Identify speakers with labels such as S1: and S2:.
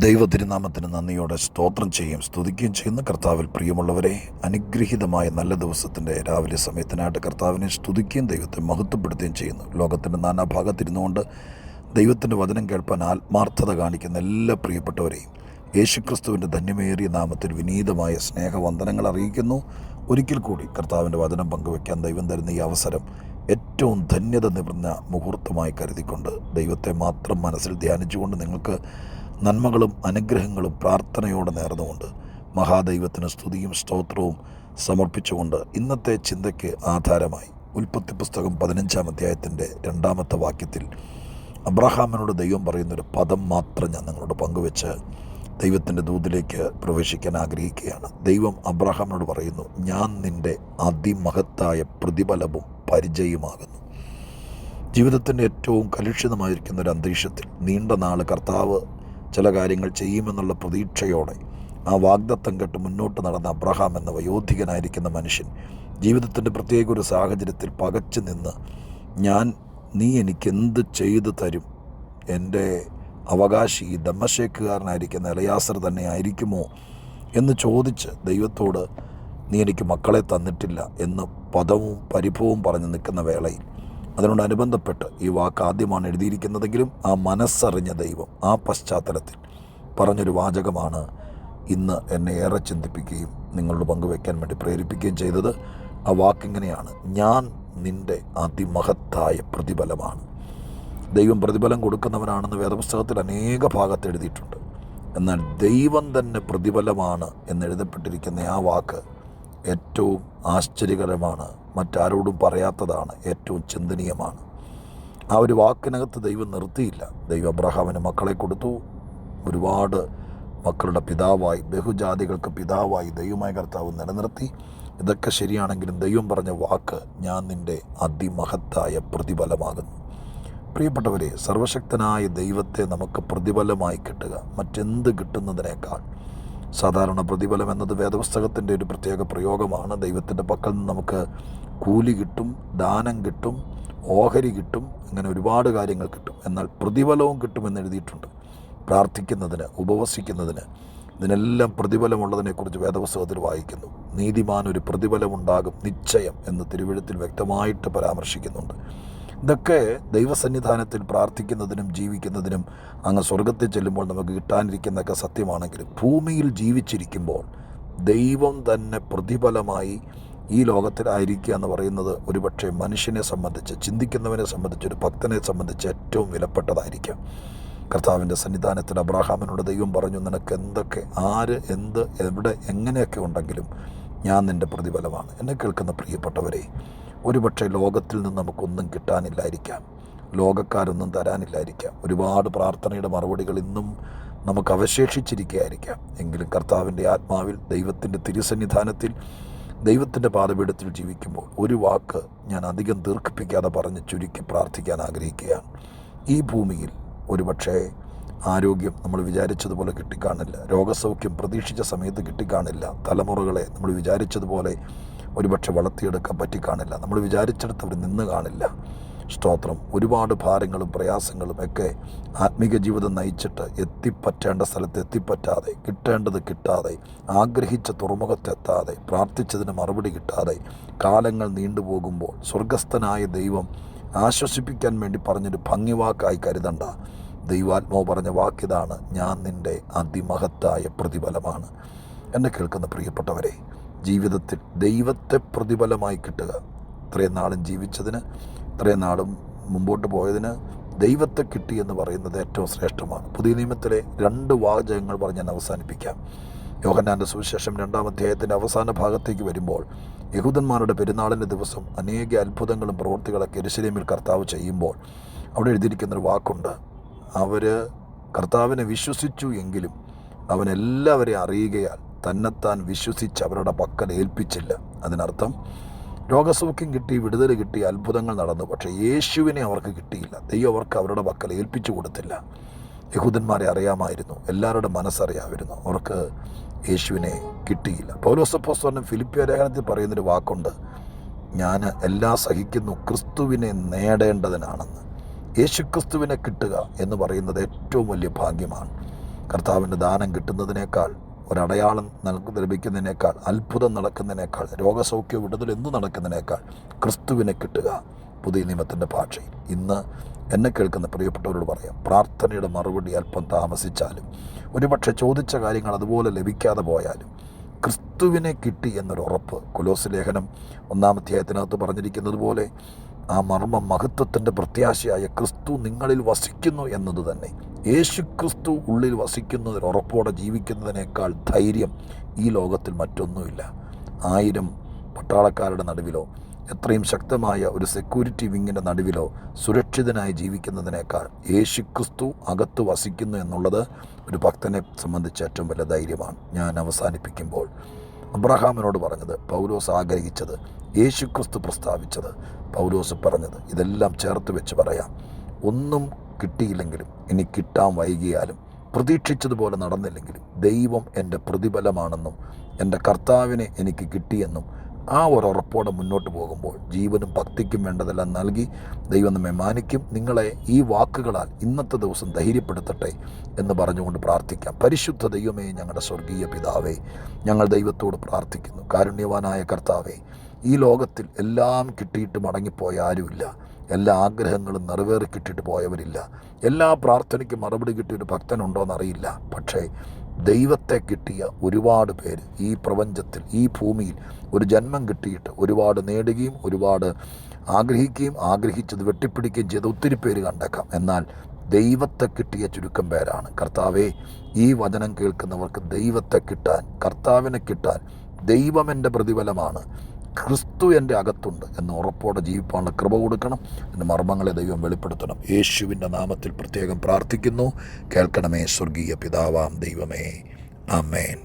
S1: ദൈവതിരുനാമത്തിന് നന്ദിയോടെ സ്തോത്രം ചെയ്യും സ്തുതിക്കുകയും ചെയ്യുന്ന കർത്താവിൽ പ്രിയമുള്ളവരെ, അനുഗ്രഹീതമായ നല്ല ദിവസത്തിൻ്റെ രാവിലെ സമയത്തിനായിട്ട് കർത്താവിനെ സ്തുതിക്കുകയും ദൈവത്തെ മഹത്വപ്പെടുത്തുകയും ചെയ്യുന്നു. ലോകത്തിൻ്റെ നാനാഭാഗത്തിരുന്നുകൊണ്ട് ദൈവത്തിൻ്റെ വചനം കേൾപ്പാൻ ആത്മാർത്ഥത കാണിക്കുന്ന എല്ലാ പ്രിയപ്പെട്ടവരെയും യേശുക്രിസ്തുവിൻ്റെ ധന്യമേറിയ നാമത്തിൽ വിനീതമായ സ്നേഹവന്ദനങ്ങൾ അറിയിക്കുന്നു. ഒരിക്കൽ കൂടി കർത്താവിൻ്റെ വചനം പങ്കുവയ്ക്കാൻ ദൈവം തരുന്ന ഈ അവസരം ഏറ്റവും ധന്യത നിറഞ്ഞ മുഹൂർത്തമായി കരുതിക്കൊണ്ട് ദൈവത്തെ മാത്രം മനസ്സിൽ ധ്യാനിച്ചുകൊണ്ട് നിങ്ങൾക്ക് നന്മകളും അനുഗ്രഹങ്ങളും പ്രാർത്ഥനയോടെ നേർന്നുകൊണ്ട് മഹാദൈവത്തിന് സ്തുതിയും സ്തോത്രവും സമർപ്പിച്ചുകൊണ്ട് ഇന്നത്തെ ചിന്തയ്ക്ക് ആധാരമായി ഉൽപ്പത്തി പുസ്തകം 15-ാം അധ്യായത്തിൻ്റെ 2-ാമത്തെ വാക്യത്തിൽ അബ്രഹാമിനോട് ദൈവം പറയുന്നൊരു പദം മാത്രം ഞാൻ നിങ്ങളോട് പങ്കുവെച്ച് ദൈവത്തിൻ്റെ ദൂതിലേക്ക് പ്രവേശിക്കാൻ ആഗ്രഹിക്കുകയാണ്. ദൈവം അബ്രഹാമിനോട് പറയുന്നു, ഞാൻ നിൻ്റെ അതിമഹത്തായ പ്രതിഫലവും പരിചയമാകുന്നു. ജീവിതത്തിൻ്റെ ഏറ്റവും കലുഷിതമായിരിക്കുന്ന ഒരു അന്തരീക്ഷത്തിൽ നീണ്ട നാൾ കർത്താവ് ചില കാര്യങ്ങൾ ചെയ്യുമെന്നുള്ള പ്രതീക്ഷയോടെ ആ വാഗ്ദത്തം കേട്ട് മുന്നോട്ട് നടന്ന അബ്രഹാം എന്ന വയോധികനായിരിക്കുന്ന മനുഷ്യൻ ജീവിതത്തിൻ്റെ പ്രത്യേക ഒരു സാഹചര്യത്തിൽ പകച്ചു നിന്ന് നീ എനിക്കെന്ത് ചെയ്തു തരും? എൻ്റെ അവകാശി ദമ്മശേക്കുകാരനായിരിക്കുന്ന എലയാസർ തന്നെ ആയിരിക്കുമോ എന്ന് ചോദിച്ച് ദൈവത്തോട് നീ എനിക്ക് മക്കളെ തന്നിട്ടില്ല എന്ന് പദവും പരിഭവവും പറഞ്ഞു നിൽക്കുന്ന വേളയിൽ അതിനോടനുബന്ധപ്പെട്ട് ഈ വാക്ക് ആദ്യമാണ് എഴുതിയിരിക്കുന്നതെങ്കിലും ആ മനസ്സറിഞ്ഞ ദൈവം ആ പശ്ചാത്തലത്തിൽ പറഞ്ഞൊരു വാചകമാണ് ഇന്ന് എന്നെ ഏറെ ചിന്തിപ്പിക്കുകയും നിങ്ങളോട് പങ്കുവയ്ക്കാൻ വേണ്ടി പ്രേരിപ്പിക്കുകയും ചെയ്തത്. ആ വാക്കിങ്ങനെയാണ്, ഞാൻ നിൻ്റെ അതിമഹത്തായ പ്രതിഫലമാണ്. ദൈവം പ്രതിഫലം കൊടുക്കുന്നവനാണെന്ന് വേദപുസ്തകത്തിൽ അനേക ഭാഗത്ത് എഴുതിയിട്ടുണ്ട്. എന്നാൽ ദൈവം തന്നെ പ്രതിഫലമാണ് എന്നെഴുതപ്പെട്ടിരിക്കുന്ന ആ വാക്ക് ഏറ്റവും ആശ്ചര്യകരമാണ്, മറ്റാരോടും പറയാത്തതാണ്, ഏറ്റവും ചിന്തനീയമാണ്. ആ ഒരു വാക്കിനകത്ത് ദൈവം നിർത്തിയില്ല. ദൈവം അബ്രഹാമിന് മക്കളെ കൊടുത്തു, ഒരുപാട് മക്കളുടെ പിതാവായി, ബഹുജാതികൾക്ക് പിതാവായി ദൈവമായ കർത്താവ് നിലനിർത്തി. ഇതൊക്കെ ശരിയാണെങ്കിലും ദൈവം പറഞ്ഞ വാക്ക്, ഞാൻ നിൻ്റെ അതിമഹത്തായ പ്രതിഫലമാകുന്നു. പ്രിയപ്പെട്ടവരെ, സർവശക്തനായ ദൈവത്തെ നമുക്ക് പ്രതിഫലമായി കിട്ടുക മറ്റെന്ത് കിട്ടുന്നതിനേക്കാൾ സാധാരണ പ്രതിഫലം എന്നത് വേദപുസ്തകത്തിൻ്റെ ഒരു പ്രത്യേക പ്രയോഗമാണ്. ദൈവത്തിൻ്റെ പക്കൽ നിന്ന് നമുക്ക് കൂലി കിട്ടും, ദാനം കിട്ടും, ഓഹരി കിട്ടും, അങ്ങനെ ഒരുപാട് കാര്യങ്ങൾ കിട്ടും. എന്നാൽ പ്രതിഫലവും കിട്ടുമെന്ന് എഴുതിയിട്ടുണ്ട്. പ്രാർത്ഥിക്കുന്നതിന്, ഉപവസിക്കുന്നതിന്, ഇതിനെല്ലാം പ്രതിഫലമുള്ളതിനെക്കുറിച്ച് വേദപുസ്തകത്തിൽ വായിക്കുന്നു. നീതിമാൻ ഒരു പ്രതിഫലമുണ്ടാകും നിശ്ചയം എന്ന് തിരുവെഴുത്തിൽ വ്യക്തമായിട്ട് പരാമർശിക്കുന്നുണ്ട്. ഇതൊക്കെ ദൈവസന്നിധാനത്തിൽ പ്രാർത്ഥിക്കുന്നതിനും ജീവിക്കുന്നതിനും അങ്ങ് സ്വർഗത്തിൽ ചെല്ലുമ്പോൾ നമുക്ക് കിട്ടാനിരിക്കുന്നതൊക്കെ സത്യമാണെങ്കിലും ഭൂമിയിൽ ജീവിച്ചിരിക്കുമ്പോൾ ദൈവം തന്നെ പ്രതിഫലമായി ഈ ലോകത്തിലായിരിക്കുക എന്ന് പറയുന്നത് ഒരുപക്ഷെ മനുഷ്യനെ സംബന്ധിച്ച്, ചിന്തിക്കുന്നവനെ സംബന്ധിച്ച്, ഒരു ഭക്തനെ സംബന്ധിച്ച് ഏറ്റവും വിലപ്പെട്ടതായിരിക്കാം. കർത്താവിൻ്റെ സന്നിധാനത്തിൽ അബ്രഹാമിനോട് ദൈവം പറഞ്ഞു, നിനക്ക് എന്തൊക്കെ, ആര്, എന്ത്, എവിടെ, എങ്ങനെയൊക്കെ ഉണ്ടെങ്കിലും ഞാൻ നിൻ്റെ പ്രതിഫലമാണ്. എന്നെ കേൾക്കുന്ന പ്രിയപ്പെട്ടവരെ, ഒരുപക്ഷെ ലോകത്തിൽ നിന്ന് നമുക്കൊന്നും കിട്ടാനില്ലായിരിക്കാം, ലോകക്കാരൊന്നും തരാനില്ലായിരിക്കാം, ഒരുപാട് പ്രാർത്ഥനയുടെ മറുപടികൾ ഇന്നും നമുക്ക് അവശേഷിച്ചിരിക്കുകയായിരിക്കാം. എങ്കിലും കർത്താവിൻ്റെ ആത്മാവിൽ ദൈവത്തിൻ്റെ തിരുസന്നിധാനത്തിൽ ദൈവത്തിൻ്റെ പാദപീഠത്തിൽ ജീവിക്കുമ്പോൾ ഒരു വാക്ക് ഞാൻ അധികം ദീർഘിപ്പിക്കാതെ പറഞ്ഞ് ചുരുക്കി പ്രാർത്ഥിക്കാൻ ആഗ്രഹിക്കുകയാണ്. ഈ ഭൂമിയിൽ ഒരുപക്ഷെ ആരോഗ്യം നമ്മൾ വിചാരിച്ചതുപോലെ കിട്ടിക്കാണില്ല, രോഗസൗഖ്യം പ്രതീക്ഷിച്ച സമയത്ത് കിട്ടിക്കാണില്ല, തലമുറകളെ നമ്മൾ വിചാരിച്ചതുപോലെ ഒരുപക്ഷെ വളർത്തിയെടുക്കാൻ പറ്റിക്കാണില്ല, നമ്മൾ വിചാരിച്ചെടുത്തവർ നിന്ന് കാണില്ല. സ്തോത്രം. ഒരുപാട് ഭാരങ്ങളും പ്രയാസങ്ങളും ഒക്കെ ആത്മീക ജീവിതം നയിച്ചിട്ട് എത്തിപ്പറ്റേണ്ട സ്ഥലത്ത് എത്തിപ്പറ്റാതെ, കിട്ടേണ്ടത് കിട്ടാതെ, ആഗ്രഹിച്ച തുറമുഖത്തെത്താതെ, പ്രാർത്ഥിച്ചതിന് മറുപടി കിട്ടാതെ കാലങ്ങൾ നീണ്ടുപോകുമ്പോൾ സ്വർഗസ്ഥനായ ദൈവം ആശ്വസിപ്പിക്കാൻ വേണ്ടി പറഞ്ഞൊരു ഭംഗിവാക്കായി കരുതണ്ട. ദൈവാത്മാവ് പറഞ്ഞ വാക്കിതാണ്, ഞാൻ നിൻ്റെ അതിമഹത്തായ പ്രതിഫലമാണ്. എന്നെ കേൾക്കുന്ന പ്രിയപ്പെട്ടവരെ, ജീവിതത്തിൽ ദൈവത്തെ പ്രതിഫലമായി കിട്ടുക, ഇത്രയും നാളും ജീവിച്ചതിന്, ഇത്രയും നാളും മുമ്പോട്ട് പോയതിന് ദൈവത്തെ കിട്ടി എന്ന് പറയുന്നത് ഏറ്റവും ശ്രേഷ്ഠമാണ്. പുതിയ നിയമത്തിലെ 2 വാചകങ്ങൾ പറഞ്ഞ് ഞാൻ അവസാനിപ്പിക്കാം. യോഹന്നാൻ്റെ സുവിശേഷം 2-ാം അധ്യായത്തിൻ്റെ അവസാന ഭാഗത്തേക്ക് വരുമ്പോൾ യഹൂദന്മാരുടെ പെരുന്നാളിൻ്റെ ദിവസം അനേക അത്ഭുതങ്ങളും പ്രവൃത്തികളൊക്കെ യെരൂശലേമിൽ കർത്താവ് ചെയ്യുമ്പോൾ അവിടെ എഴുതിയിരിക്കുന്നൊരു വാക്കുണ്ട്, അവർ കർത്താവിനെ വിശ്വസിച്ചു എങ്കിലും അവൻ എല്ലാവരെയും അറിയുകയാൽ തന്നെത്താൻ വിശ്വസിച്ച് അവരുടെ പക്കൽ ഏൽപ്പിച്ചില്ല. അതിനർത്ഥം രോഗസൗഖ്യം കിട്ടി, വിടുതൽ കിട്ടി, അത്ഭുതങ്ങൾ നടന്നു, പക്ഷേ യേശുവിനെ അവർക്ക് കിട്ടിയില്ല. ദൈവം അവർക്ക് അവരുടെ പക്കൽ ഏൽപ്പിച്ചു കൊടുത്തില്ല. യഹൂദന്മാരെ അറിയാമായിരുന്നു, എല്ലാവരുടെ മനസ്സറിയാമായിരുന്നു, അവർക്ക് യേശുവിനെ കിട്ടിയില്ല. പൗലോസ് അപ്പോസ്തലൻ ഫിലിപ്പിയ ലേഖനത്തിൽ പറയുന്നൊരു വാക്കുണ്ട്, ഞാൻ എല്ലാം സഹിക്കുന്നു ക്രിസ്തുവിനെ നേടേണ്ടതിനാണെന്ന്. യേശുക്രിസ്തുവിനെ കിട്ടുക എന്ന് പറയുന്നത് ഏറ്റവും വലിയ ഭാഗ്യമാണ്. കർത്താവിൻ്റെ ദാനം കിട്ടുന്നതിനേക്കാൾ, ഒരടയാളം ലഭിക്കുന്നതിനേക്കാൾ, അത്ഭുതം നടക്കുന്നതിനേക്കാൾ, രോഗസൗഖ്യ വിടുതൽ എന്തു നടക്കുന്നതിനേക്കാൾ ക്രിസ്തുവിനെ കിട്ടുക പുതിയ നിയമത്തിൻ്റെ ഭാഷയിൽ. ഇന്ന് എന്നെ കേൾക്കുന്ന പ്രിയപ്പെട്ടവരോട് പറയാം, പ്രാർത്ഥനയുടെ മറുപടി അല്പം താമസിച്ചാലും, ഒരുപക്ഷെ ചോദിച്ച കാര്യങ്ങൾ അതുപോലെ ലഭിക്കാതെ പോയാലും ക്രിസ്തുവിനെ കിട്ടി എന്നൊരു ഉറപ്പ്, കൊലോസ്യ ലേഖനം 1-ാം അധ്യായത്തിനകത്ത് പറഞ്ഞിരിക്കുന്നത് പോലെ ആ മർമ്മ മഹത്വത്തിൻ്റെ പ്രത്യാശയായ ക്രിസ്തു നിങ്ങളിൽ വസിക്കുന്നു എന്നത് തന്നെ, യേശു ക്രിസ്തു ഉള്ളിൽ വസിക്കുന്നതിൽ ഉറപ്പോടെ ജീവിക്കുന്നതിനേക്കാൾ ധൈര്യം ഈ ലോകത്തിൽ മറ്റൊന്നുമില്ല. 1000 പട്ടാളക്കാരുടെ നടുവിലോ എത്രയും ശക്തമായ ഒരു സെക്യൂരിറ്റി വിങ്ങിൻ്റെ നടുവിലോ സുരക്ഷിതനായി ജീവിക്കുന്നതിനേക്കാൾ യേശു ക്രിസ്തു അകത്ത് വസിക്കുന്നു എന്നുള്ളത് ഒരു ഭക്തനെ സംബന്ധിച്ച് ഏറ്റവും വലിയ ധൈര്യമാണ്. ഞാൻ അവസാനിപ്പിക്കുമ്പോൾ അബ്രഹാമിനോട് പറഞ്ഞത്, പൗലോസ് ആഗ്രഹിച്ചത്, യേശു ക്രിസ്തു പ്രസ്താവിച്ചത്, പൗലോസ് പറഞ്ഞത്, ഇതെല്ലാം ചേർത്ത് വെച്ച് പറയാം. ഒന്നും കിട്ടിയില്ലെങ്കിലും, ഇനി കിട്ടാൻ വൈകിയാലും, പ്രതീക്ഷിച്ചതുപോലെ നടന്നില്ലെങ്കിലും ദൈവം എൻ്റെ പ്രതിഫലമാണെന്നും എൻ്റെ കർത്താവിനെ എനിക്ക് കിട്ടിയെന്നും ആ ഒരു ഉറപ്പോടെ മുന്നോട്ട് പോകുമ്പോൾ ജീവനും ഭക്തിക്കും വേണ്ടതെല്ലാം നൽകി ദൈവം നമ്മെ മാനിക്കും. നിങ്ങളെ ഈ വാക്കുകളാൽ ഇന്നത്തെ ദിവസം ധൈര്യപ്പെടുത്തട്ടെ എന്ന് പറഞ്ഞുകൊണ്ട് പ്രാർത്ഥിക്കാം. പരിശുദ്ധ ദൈവമേ, ഞങ്ങളുടെ സ്വർഗീയ പിതാവേ, ഞങ്ങൾ ദൈവത്തോട് പ്രാർത്ഥിക്കുന്നു. കാരുണ്യവാനായ കർത്താവേ, ഈ ലോകത്തിൽ എല്ലാം കിട്ടിയിട്ട് മടങ്ങിപ്പോയ ആരുമില്ല. എല്ലാ ആഗ്രഹങ്ങളും നിറവേറി കിട്ടിയിട്ട് പോയവരില്ല. എല്ലാ പ്രാർത്ഥനയ്ക്കും മറുപടി കിട്ടിയൊരു ഭക്തനുണ്ടോയെന്നറിയില്ല. പക്ഷേ ദൈവത്തെ കിട്ടിയ ഒരുപാട് പേര് ഈ പ്രപഞ്ചത്തിൽ, ഈ ഭൂമിയിൽ ഒരു ജന്മം കിട്ടിയിട്ട് ഒരുപാട് നേടുകയും ഒരുപാട് ആഗ്രഹിക്കുകയും ആഗ്രഹിച്ചത് വെട്ടിപ്പിടിക്കുകയും ചെയ്ത ഒത്തിരി പേര് കണ്ടേക്കാം. എന്നാൽ ദൈവത്തെ കിട്ടിയ ചുരുക്കം പേരാണ്. കർത്താവേ, ഈ വചനം കേൾക്കുന്നവർക്ക് ദൈവത്തെ കിട്ടാൻ, കർത്താവിനെ കിട്ടാൻ, ദൈവം എൻ്റെ പ്രതിഫലമാണ്, ക്രിസ്തു എൻ്റെ അകത്തുണ്ട് എന്ന് ഉറപ്പോടെ ജീവിപ്പാനുള്ള കൃപ കൊടുക്കണം. എൻ്റെ മർമ്മങ്ങളെ ദൈവം വെളിപ്പെടുത്തണം. യേശുവിൻ്റെ നാമത്തിൽ പ്രത്യേകം പ്രാർത്ഥിക്കുന്നു. കേൾക്കണമേ സ്വർഗീയ പിതാവാം ദൈവമേ. ആമേൻ.